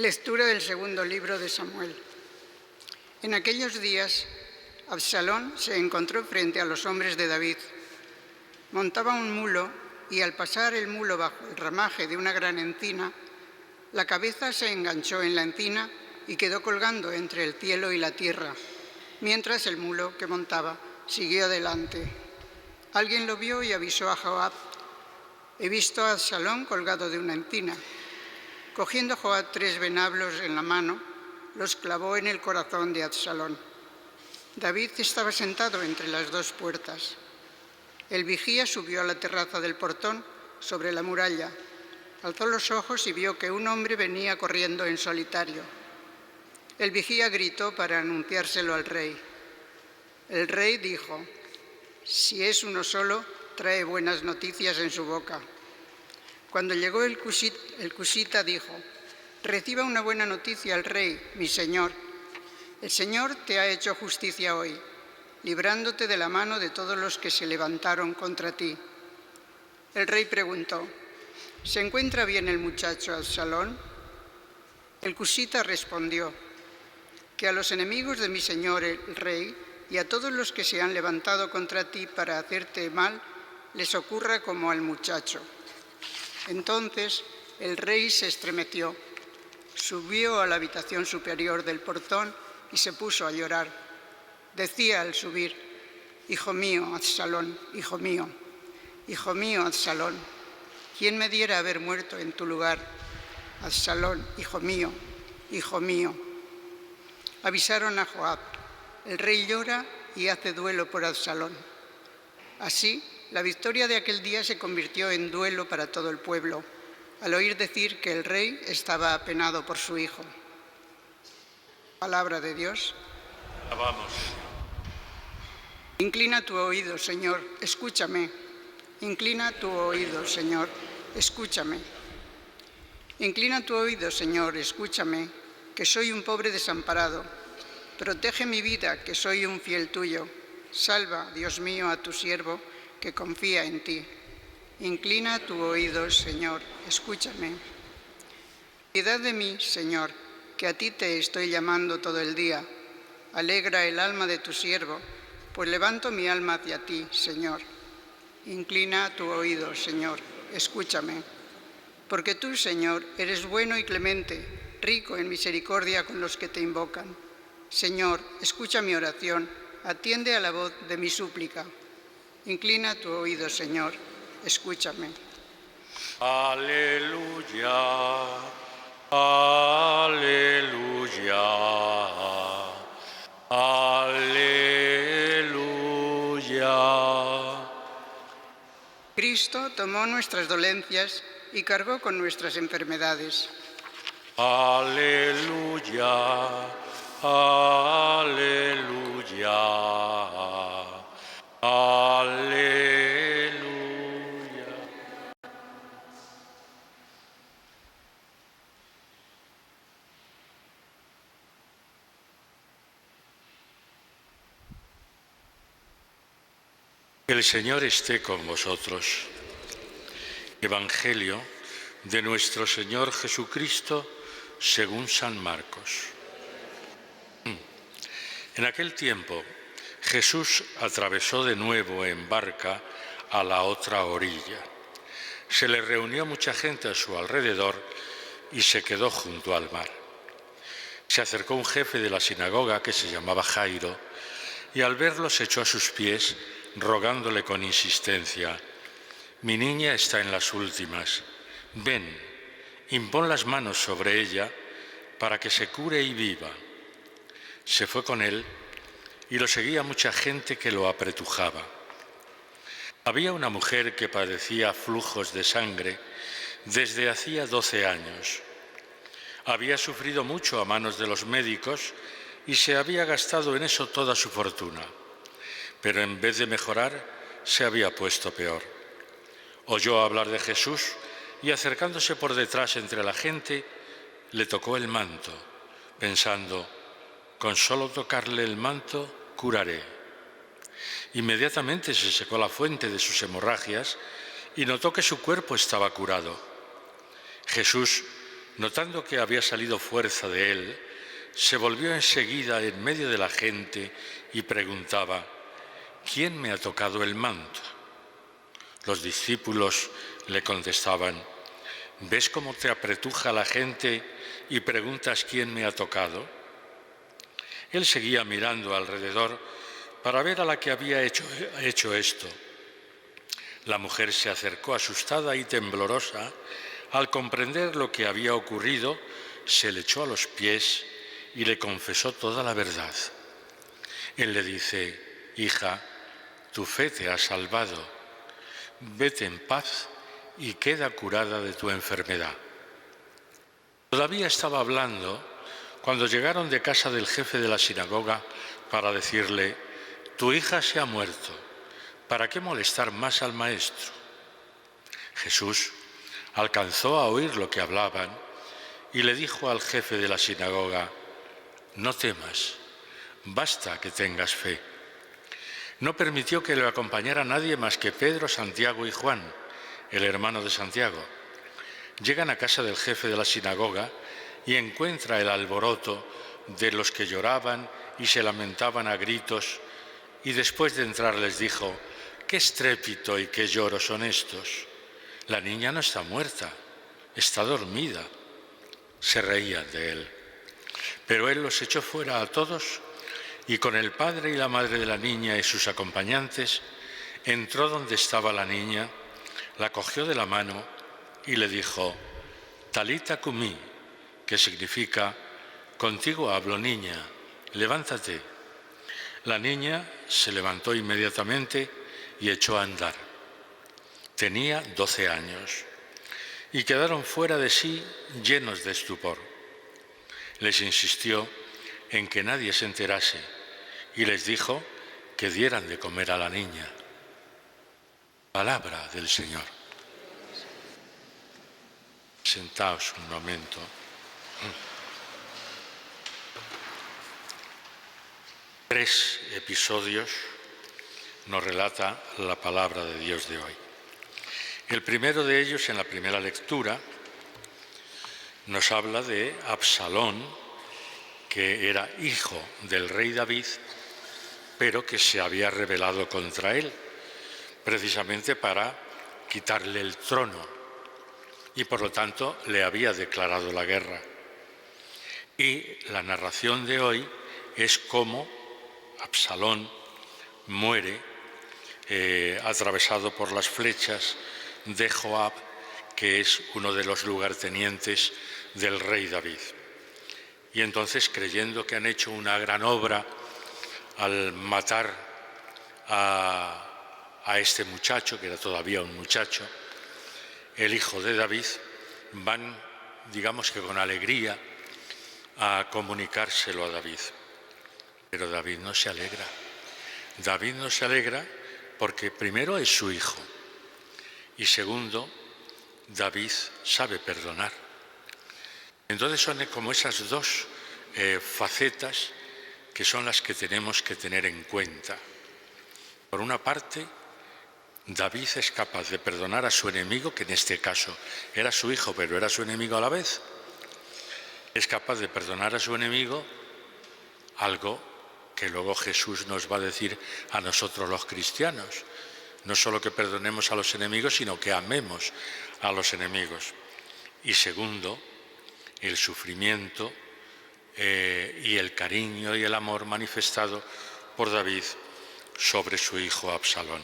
Lectura del segundo libro de Samuel. En aquellos días, Absalón se encontró frente a los hombres de David. Montaba un mulo y al pasar el mulo bajo el ramaje de una gran encina, la cabeza se enganchó en la encina y quedó colgando entre el cielo y la tierra, mientras el mulo que montaba siguió adelante. Alguien lo vio y avisó a Joab: «He visto a Absalón colgado de una encina». Cogiendo Joab 3 venablos en la mano, los clavó en el corazón de Absalón. David estaba sentado entre las dos puertas. El vigía subió a la terraza del portón sobre la muralla. Alzó los ojos y vio que un hombre venía corriendo en solitario. El vigía gritó para anunciárselo al rey. El rey dijo: «Si es uno solo, trae buenas noticias en su boca». Cuando llegó el cusita dijo: «Reciba una buena noticia al rey, mi señor. El Señor te ha hecho justicia hoy, librándote de la mano de todos los que se levantaron contra ti». El rey preguntó: «¿Se encuentra bien el muchacho Absalón?». El cusita respondió: «Que a los enemigos de mi señor el rey y a todos los que se han levantado contra ti para hacerte mal, les ocurra como al muchacho». Entonces el rey se estremeció, subió a la habitación superior del portón y se puso a llorar. Decía al subir: «Hijo mío, Absalón, hijo mío, Absalón, ¿quién me diera haber muerto en tu lugar? Absalón, hijo mío, hijo mío». Avisaron a Joab: «El rey llora y hace duelo por Absalón». Así, la victoria de aquel día se convirtió en duelo para todo el pueblo, al oír decir que el rey estaba apenado por su hijo. Palabra de Dios. Alabamos. Inclina tu oído, Señor, escúchame. Inclina tu oído, Señor, escúchame. Inclina tu oído, Señor, escúchame, que soy un pobre desamparado. Protege mi vida, que soy un fiel tuyo. Salva, Dios mío, a tu siervo, que confía en ti. Inclina tu oído, Señor, escúchame. Piedad de mí, Señor, que a ti te estoy llamando todo el día. Alegra el alma de tu siervo, pues levanto mi alma hacia ti, Señor. Inclina tu oído, Señor, escúchame. Porque tú, Señor, eres bueno y clemente, rico en misericordia con los que te invocan. Señor, escucha mi oración, atiende a la voz de mi súplica. Inclina tu oído, Señor, escúchame. Aleluya, aleluya, aleluya. Cristo tomó nuestras dolencias y cargó con nuestras enfermedades. Aleluya, aleluya, aleluya. El Señor esté con vosotros. Evangelio de nuestro Señor Jesucristo según San Marcos. En aquel tiempo, Jesús atravesó de nuevo en barca a la otra orilla. Se le reunió mucha gente a su alrededor y se quedó junto al mar. Se acercó un jefe de la sinagoga que se llamaba Jairo y al verlo se echó a sus pies rogándole con insistencia: «Mi niña está en las últimas. Ven, impón las manos sobre ella para que se cure y viva». Se fue con él y lo seguía mucha gente que lo apretujaba. Había una mujer que padecía flujos de sangre desde hacía 12 años. Había sufrido mucho a manos de los médicos y se había gastado en eso toda su fortuna, pero en vez de mejorar, se había puesto peor. Oyó hablar de Jesús y acercándose por detrás entre la gente, le tocó el manto, pensando: «Con solo tocarle el manto, curaré». Inmediatamente se secó la fuente de sus hemorragias y notó que su cuerpo estaba curado. Jesús Notando que había salido fuerza de él, se volvió enseguida en medio de la gente y preguntaba: ¿quién me ha tocado el manto? Los discípulos le contestaban: ¿ves cómo te apretuja la gente y preguntas quién me ha tocado? Él seguía mirando alrededor para ver a la que había hecho esto. La mujer se acercó asustada y temblorosa. Al comprender lo que había ocurrido, se le echó a los pies y le confesó toda la verdad. Él le dice: hija, tu fe te ha salvado. Vete en paz y queda curada de tu enfermedad. Todavía estaba hablando cuando llegaron de casa del jefe de la sinagoga para decirle: tu hija se ha muerto, ¿para qué molestar más al maestro? Jesús alcanzó a oír lo que hablaban y le dijo al jefe de la sinagoga: no temas, basta que tengas fe. No permitió que le acompañara nadie más que Pedro, Santiago y Juan, el hermano de Santiago. Llegan a casa del jefe de la sinagoga y encuentra el alboroto de los que lloraban y se lamentaban a gritos, y después de entrar les dijo: ¿qué estrépito y qué lloro son estos? La niña no está muerta, está dormida. Se reían de él. Pero él los echó fuera a todos y con el padre y la madre de la niña y sus acompañantes entró donde estaba la niña, la cogió de la mano y le dijo: Talita cumi, que significa: contigo hablo, niña, levántate. La niña se levantó inmediatamente y echó a andar. Tenía 12 años y quedaron fuera de sí llenos de estupor. Les insistió en que nadie se enterase y les dijo que dieran de comer a la niña. Palabra del Señor. Sentaos un momento. Tres episodios nos relata la palabra de Dios de hoy. El primero de ellos, en la primera lectura, nos habla de Absalón, que era hijo del rey David, pero que se había rebelado contra él, precisamente para quitarle el trono, y por lo tanto le había declarado la guerra. Y la narración de hoy es cómo Absalón muere atravesado por las flechas de Joab, que es uno de los lugartenientes del rey David. Y entonces, creyendo que han hecho una gran obra al matar a este muchacho, que era todavía un muchacho, el hijo de David, van, digamos que con alegría, a comunicárselo a David. Pero David no se alegra. David no se alegra porque primero es su hijo y segundo, David sabe perdonar. Entonces son como esas dos facetas que son las que tenemos que tener en cuenta. Por una parte, David es capaz de perdonar a su enemigo, que en este caso era su hijo, pero era su enemigo a la vez. Es capaz de perdonar a su enemigo, algo que luego Jesús nos va a decir a nosotros los cristianos. No solo que perdonemos a los enemigos, sino que amemos a los enemigos. Y segundo, el sufrimiento y el cariño y el amor manifestado por David sobre su hijo Absalón.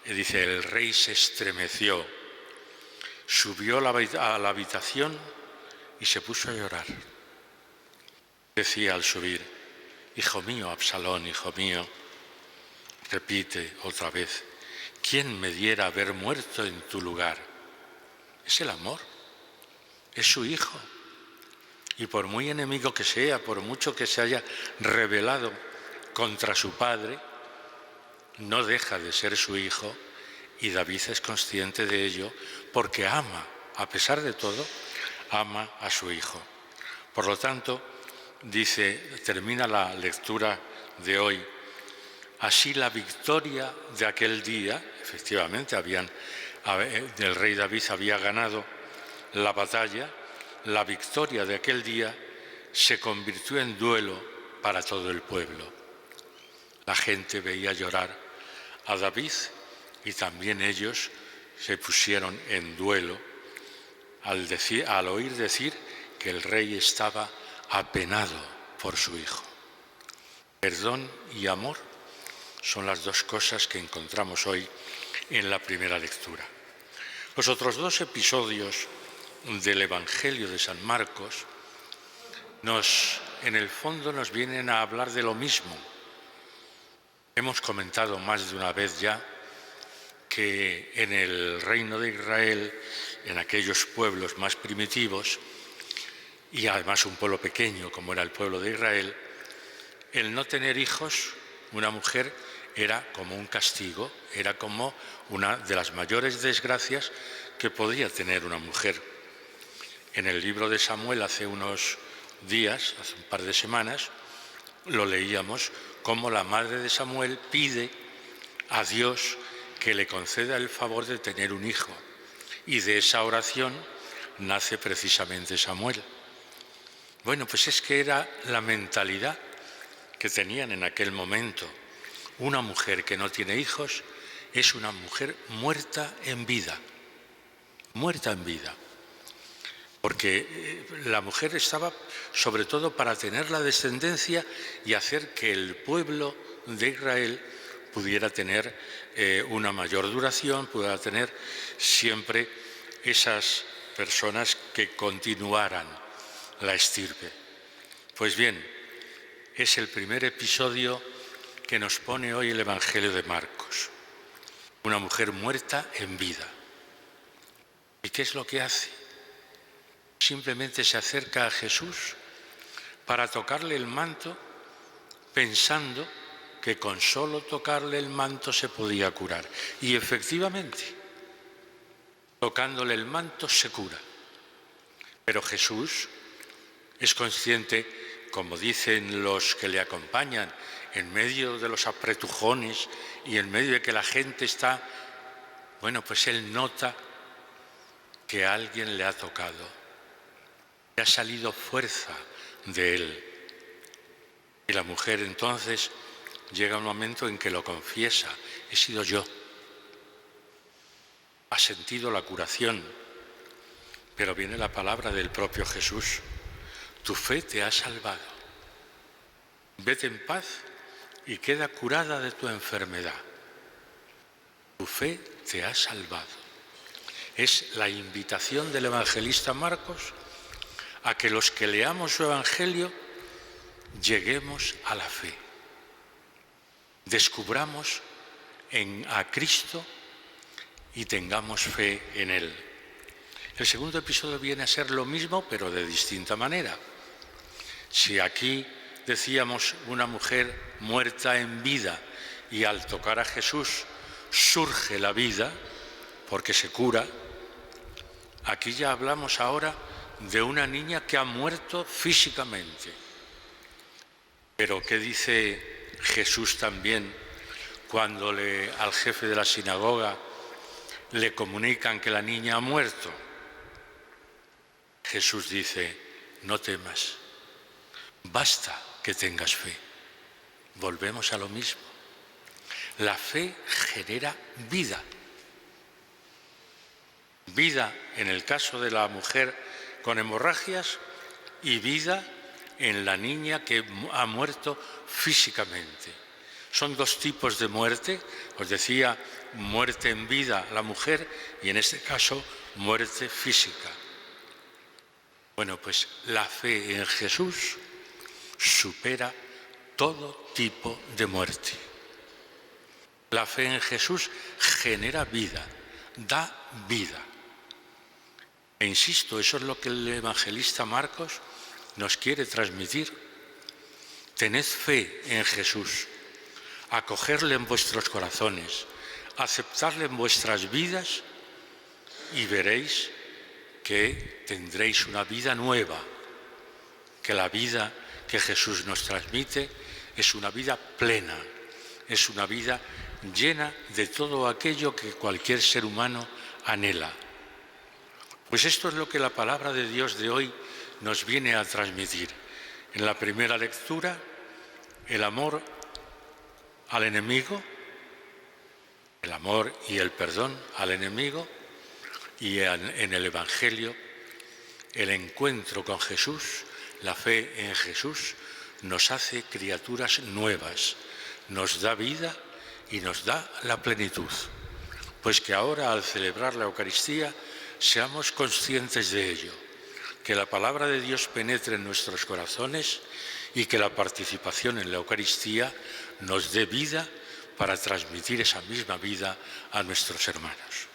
Dice, el rey se estremeció, subió a la habitación y se puso a llorar. Decía al subir: hijo mío, Absalón, hijo mío, repite otra vez: ¿quién me diera haber muerto en tu lugar? Es el amor, es su hijo. Y por muy enemigo que sea, por mucho que se haya rebelado contra su padre, no deja de ser su hijo, y David es consciente de ello porque ama, a pesar de todo, ama a su hijo. Por lo tanto, termina la lectura de hoy: así la victoria de aquel día, efectivamente el rey David había ganado La batalla, la victoria de aquel día, se convirtió en duelo para todo el pueblo. La gente veía llorar a David y también ellos se pusieron en duelo al oír decir que el rey estaba apenado por su hijo. Perdón y amor son las dos cosas que encontramos hoy en la primera lectura. Los otros dos episodios del Evangelio de San Marcos en el fondo nos vienen a hablar de lo mismo. Hemos comentado más de una vez ya que en el reino de Israel, en aquellos pueblos más primitivos, y además un pueblo pequeño como era el pueblo de Israel, el no tener hijos, una mujer, era como un castigo, era como una de las mayores desgracias que podía tener una mujer. En el libro de Samuel hace unos días, hace un par de semanas, lo leíamos cómo la madre de Samuel pide a Dios que le conceda el favor de tener un hijo. Y de esa oración nace precisamente Samuel. Bueno, pues es que era la mentalidad que tenían en aquel momento. Una mujer que no tiene hijos es una mujer muerta en vida. Muerta en vida. Porque la mujer estaba sobre todo para tener la descendencia y hacer que el pueblo de Israel pudiera tener una mayor duración, pudiera tener siempre esas personas que continuaran la estirpe. Pues bien, es el primer episodio que nos pone hoy el Evangelio de Marcos. Una mujer muerta en vida. ¿Y qué es lo que hace? Simplemente se acerca a Jesús para tocarle el manto, pensando que con solo tocarle el manto se podía curar. Y efectivamente, tocándole el manto se cura. Pero Jesús es consciente, como dicen los que le acompañan, en medio de los apretujones y en medio de que la gente está, bueno, pues él nota que alguien le ha tocado. Y ha salido fuerza de él. Y la mujer entonces llega un momento en que lo confiesa: he sido yo. Ha sentido la curación. Pero viene la palabra del propio Jesús: tu fe te ha salvado. Vete en paz y queda curada de tu enfermedad. Tu fe te ha salvado. Es la invitación del evangelista Marcos a que los que leamos su Evangelio lleguemos a la fe. Descubramos a Cristo y tengamos fe en Él. El segundo episodio viene a ser lo mismo, pero de distinta manera. Si aquí decíamos una mujer muerta en vida y al tocar a Jesús surge la vida porque se cura, aquí ya hablamos ahora de una niña que ha muerto físicamente. Pero ¿qué dice Jesús también cuando al jefe de la sinagoga le comunican que la niña ha muerto? Jesús dice: no temas, basta que tengas fe. Volvemos a lo mismo. La fe genera vida. Vida en el caso de la mujer con hemorragias y vida en la niña que ha muerto físicamente. Son dos tipos de muerte. Os decía, muerte en vida la mujer y en este caso muerte física. Bueno, pues la fe en Jesús supera todo tipo de muerte. La fe en Jesús genera vida, da vida. E insisto, eso es lo que el evangelista Marcos nos quiere transmitir. Tened fe en Jesús, acogerle en vuestros corazones, aceptarle en vuestras vidas y veréis que tendréis una vida nueva, que la vida que Jesús nos transmite es una vida plena, es una vida llena de todo aquello que cualquier ser humano anhela. Pues esto es lo que la palabra de Dios de hoy nos viene a transmitir. En la primera lectura, el amor al enemigo, el amor y el perdón al enemigo, y en el Evangelio, el encuentro con Jesús, la fe en Jesús, nos hace criaturas nuevas, nos da vida y nos da la plenitud. Pues que ahora, al celebrar la Eucaristía, seamos conscientes de ello, que la palabra de Dios penetre en nuestros corazones y que la participación en la Eucaristía nos dé vida para transmitir esa misma vida a nuestros hermanos.